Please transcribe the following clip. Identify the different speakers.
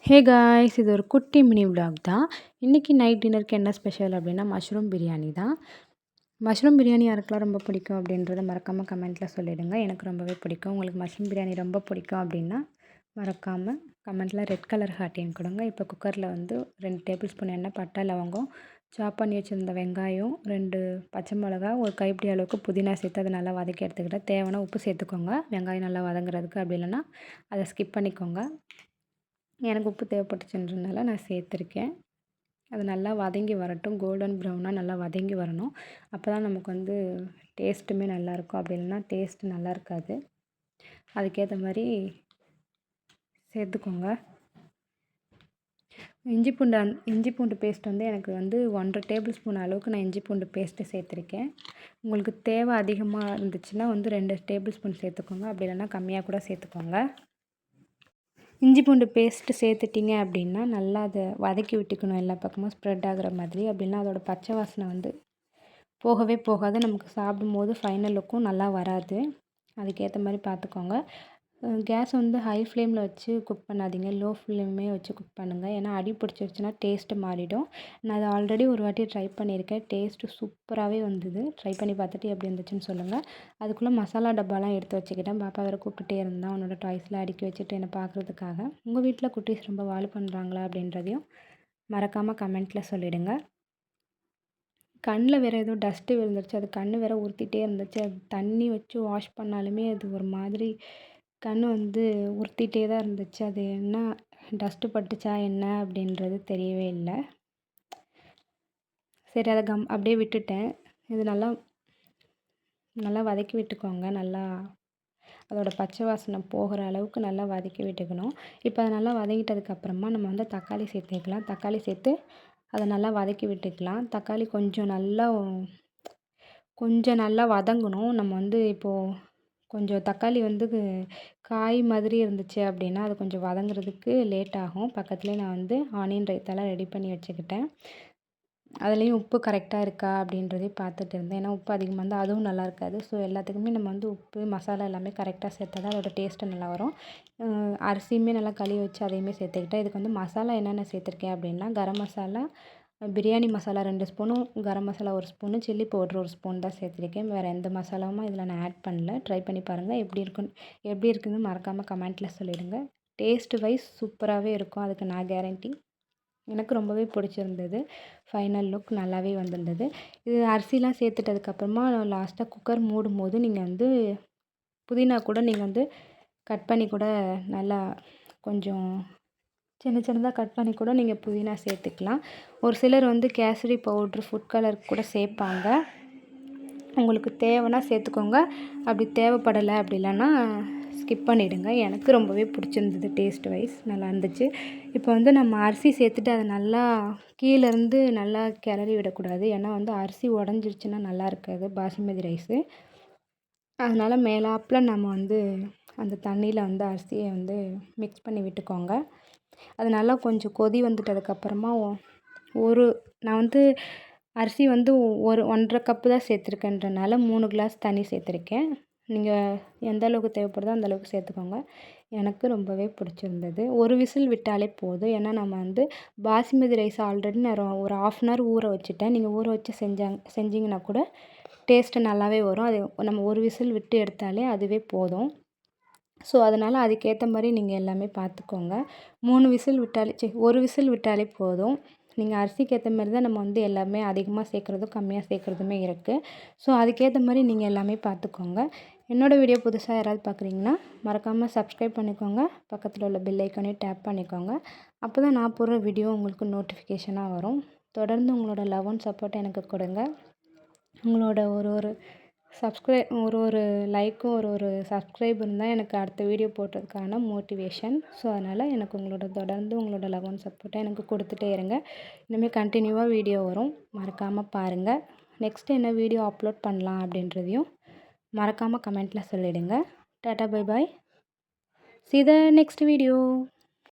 Speaker 1: Hey guys, இது ஒரு குட்டி மினி விலாக் தான். இன்றைக்கி நைட் டின்னருக்கு என்ன ஸ்பெஷல் அப்படின்னா மஷ்ரூம் பிரியாணி தான். மஷ்ரூம் பிரியாணி யாருக்கெல்லாம் ரொம்ப பிடிக்கும் அப்படின்றத மறக்காமல் கமெண்ட்டில் சொல்லிவிடுங்க. எனக்கு ரொம்பவே பிடிக்கும். உங்களுக்கு மஷ்ரூம் பிரியாணி ரொம்ப பிடிக்கும் அப்படின்னா மறக்காமல் கமெண்ட்டில் ரெட் கலர் ஹார்ட்டின் கொடுங்க. இப்போ குக்கரில் வந்து 2 டேபிள் ஸ்பூன் எண்ணெய், பட்டை, லவங்கம், சாப் பண்ணி வச்சுருந்த வெங்காயம், 2 பச்சை மிளகா, ஒரு கைப்பிடி அளவுக்கு புதினா சேர்த்து அதை நல்லா வதக்கி எடுத்துக்கிட்டேன். தேவைன்னா உப்பு சேர்த்துக்கோங்க, வெங்காயம் நல்லா வதங்குறதுக்கு. அப்படி இல்லைன்னா அதை ஸ்கிப் பண்ணிக்கோங்க. எனக்கு உப்பு தேவைப்பட்டுச்சுன்றதுனால நான் சேர்த்துருக்கேன். அது நல்லா வதங்கி வரட்டும். கோல்டன் ப்ரௌனாக நல்லா வதங்கி வரணும். அப்போ தான் நமக்கு வந்து டேஸ்ட்டுமே நல்லாயிருக்கும். அப்படி இல்லைன்னா டேஸ்ட்டு நல்லா இருக்காது. அதுக்கேற்ற மாதிரி சேர்த்துக்கோங்க. இஞ்சி பூண்டு பேஸ்ட் வந்து எனக்கு வந்து 1½ டேபிள் ஸ்பூன் அளவுக்கு நான் இஞ்சி பூண்டு பேஸ்ட்டு சேர்த்துருக்கேன். உங்களுக்கு தேவை அதிகமாக இருந்துச்சுன்னா வந்து 2 டேபிள் ஸ்பூன் சேர்த்துக்கோங்க. அப்படி இல்லைன்னா கம்மியாக கூட சேர்த்துக்கோங்க. இஞ்சி பூண்டு பேஸ்ட்டு சேர்த்துட்டிங்க அப்படின்னா நல்லா அதை வதக்கி விட்டுக்கணும், எல்லா பக்கமும் ஸ்ப்ரெட் ஆகிற மாதிரி. அப்படின்னா அதோடய பச்சை வாசனை வந்து போகவே போகாது. நமக்கு சாப்பிடும்போது ஃபைனல் லுக்கும் நல்லா வராது. அதுக்கேற்ற மாதிரி பார்த்துக்கோங்க. கேஸ் வந்து ஹை ஃப்ளேமில் வச்சு குக் பண்ணாதீங்க, லோ ஃப்ளேமே வச்சு குக் பண்ணுங்கள். ஏன்னா அடி பிடிச்சிருச்சுன்னா டேஸ்ட்டு மாறிடும். நான் அதை ஆல்ரெடி ஒரு வாட்டி ட்ரை பண்ணியிருக்கேன். டேஸ்ட்டு சூப்பராகவே வந்தது. ட்ரை பண்ணி பார்த்துட்டு எப்படி இருந்துச்சுன்னு சொல்லுங்கள். அதுக்குள்ளே மசாலா டப்பாலாம் எடுத்து வச்சுக்கிட்டேன். பாப்பா வேறு கூப்பிட்டுட்டே இருந்தான், அவனோட டாய்ஸ்லாம் அடுக்கி வச்சுட்டு என்னை பார்க்குறதுக்காக. உங்கள் வீட்டில் குட்டீஸ் ரொம்ப வால் பண்ணுறாங்களா அப்படின்றதையும் மறக்காமல் கமெண்ட்டில் சொல்லிவிடுங்க. கண்ணில் வேறு ஏதோ டஸ்ட்டு விழுந்துருச்சு. அது கண் வேறு உறுத்திட்டே இருந்துச்சு. அது தண்ணி வச்சு வாஷ் பண்ணாலுமே அது ஒரு மாதிரி கண் வந்து உறுத்திட்டே தான் இருந்துச்சு. அது என்ன டஸ்ட்டு பட்டுச்சா என்ன அப்படின்றது தெரியவே இல்லை. சரி, அதை அப்படியே விட்டுட்டேன். இது நல்லா நல்லா வதக்கி விட்டுக்கோங்க. நல்லா அதோடய பச்சை வாசனை போகிற அளவுக்கு நல்லா வதக்கி விட்டுக்கணும். இப்போ அதை நல்லா வதக்கிட்டதுக்கப்புறமா நம்ம வந்து தக்காளி சேர்த்துக்கலாம். தக்காளி சேர்த்து அதை நல்லா வதக்கி விட்டுக்கலாம். தக்காளி கொஞ்சம் நல்லா வதங்கணும். நம்ம வந்து இப்போது கொஞ்சம் தக்காளி வந்து காய் மாதிரி இருந்துச்சு அப்படின்னா அது கொஞ்சம் வதங்குறதுக்கு லேட் ஆகும். பக்கத்துலேயே நான் வந்து ஆனியன் ரைத்தாலாம் ரெடி பண்ணி வச்சுக்கிட்டேன். அதுலேயும் உப்பு கரெக்டாக இருக்கா அப்படின்றதையும் பார்த்துட்டு இருந்தேன். ஏன்னா உப்பு அதிகமாக இருந்தால் அதுவும் நல்லா இருக்காது. ஸோ எல்லாத்துக்குமே நம்ம வந்து உப்பு, மசாலா எல்லாமே கரெக்டாக சேர்த்தா தான் அதோடய டேஸ்ட்டு நல்லா வரும். அரிசியுமே நல்லா கழுவி வச்சு அதையுமே சேர்த்துக்கிட்டேன். இதுக்கு வந்து மசாலா என்னென்ன சேர்த்துருக்கேன் அப்படின்னா கரம் மசாலா, பிரியாணி மசாலா 2 ஸ்பூனும், garam masala 1 spoon, chilli powder 1 spoon தான் சேர்த்துருக்கேன். வேறு எந்த மசாலாவும் இதில் நான் ஆட் பண்ணல. ட்ரை பண்ணி பாருங்கள். எப்படி இருக்குன்னு மறக்காமல் கமெண்ட்டில் சொல்லிவிடுங்க. டேஸ்ட்டு வைஸ் சூப்பராகவே இருக்கும், அதுக்கு நான் கேரண்டி. எனக்கு ரொம்பவே பிடிச்சிருந்தது. ஃபைனல் லுக் நல்லாவே வந்திருந்தது. இது அரிசிலாம் சேர்த்துட்டதுக்கப்புறமா லாஸ்ட்டாக குக்கர் மூடும்போது நீங்கள் வந்து புதினா கூட நீங்கள் வந்து கட் பண்ணி கூட நல்லா கொஞ்சம் சின்னதாக கட் பண்ணி கூட நீங்கள் புதினா சேர்த்துக்கலாம். ஒரு சிலர் வந்து கேசரி பவுட்ரு, ஃபுட் கலர் கூட சேர்ப்பாங்க. உங்களுக்கு தேவைன்னா சேர்த்துக்கோங்க. அப்படி தேவைப்படலை அப்படி இல்லைன்னா ஸ்கிப் பண்ணிவிடுங்க. எனக்கு ரொம்பவே பிடிச்சிருந்தது. டேஸ்ட் வைஸ் நல்லா இருந்துச்சு. இப்போ வந்து நம்ம அரிசி சேர்த்துட்டு அதை நல்லா கீழேருந்து நல்லா கிளறி விடக்கூடாது. ஏன்னா வந்து அரிசி உடஞ்சிருச்சுன்னா நல்லா இருக்காது பாசுமதி ரைஸு. அதனால் மேலாப்பில் நம்ம வந்து அந்த தண்ணியில் வந்து அரிசியை வந்து மிக்ஸ் பண்ணி விட்டுக்கோங்க. அது நல்லா கொஞ்சம் கொதி வந்துட்டதுக்கப்புறமா நான் வந்து அரிசி வந்து 1½ கப்பு தான் சேர்த்துருக்கேன்றனால 3 கிளாஸ் தண்ணி சேர்த்துருக்கேன். நீங்கள் எந்த அளவுக்கு தேவைப்படுதோ அந்த அளவுக்கு சேர்த்துக்கோங்க. எனக்கு ரொம்பவே பிடிச்சிருந்தது. ஒரு விசில் விட்டாலே போதும். ஏன்னா நம்ம வந்து பாசுமதி ரைஸ் ஆல்ரெடி நான் ஒரு 1/2 அன் ஹவர் ஊற வச்சுட்டேன். நீங்கள் ஊற வச்சு செஞ்சிங்கன்னா கூட டேஸ்ட்டு நல்லாவே வரும். அது நம்ம ஒரு விசில் விட்டு எடுத்தாலே அதுவே போதும். ஸோ அதனால் அதுக்கேற்ற மாதிரி நீங்கள் எல்லாமே பார்த்துக்கோங்க. 1 விசில் விட்டாலே போதும். நீங்கள் அரிசிக்கு ஏற்ற மாதிரி தான் நம்ம வந்து எல்லாமே அதிகமாக சேர்க்குறதும் கம்மியாக சேர்க்குறதுமே இருக்குது. ஸோ அதுக்கேற்ற மாதிரி நீங்கள் எல்லாமே பார்த்துக்கோங்க. என்னோடய வீடியோ புதுசாக யாராவது பார்க்குறீங்கன்னா மறக்காமல் சப்ஸ்கிரைப் பண்ணிக்கோங்க. பக்கத்தில் உள்ள பெல் ஐக்கானையும் டேப் பண்ணிக்கோங்க. அப்போ தான் நான் போடுற வீடியோ உங்களுக்கு நோட்டிஃபிகேஷனாக வரும். தொடர்ந்து உங்களோட லவ் அண்ட் சப்போர்ட் எனக்கு கொடுங்க. உங்களோட ஒரு ஒரு லைக்கும் ஒரு சப்ஸ்கிரைப் இருந்தால் எனக்கு அடுத்த வீடியோ போடுறதுக்கான மோட்டிவேஷன். ஸோ அதனால் எனக்கு தொடர்ந்து உங்களோட லவ் அண்ட் சப்போர்ட்டை எனக்கு கொடுத்துட்டே இருங்க. இனிமேல் கண்டினியூவாக வீடியோ வரும், மறக்காமல் பாருங்கள். நெக்ஸ்ட்டு என்ன வீடியோ அப்லோட் பண்ணலாம் அப்படின்றதையும் மறக்காமல் கமெண்ட்டில் சொல்லிவிடுங்க. Tata bye bye. See the next video.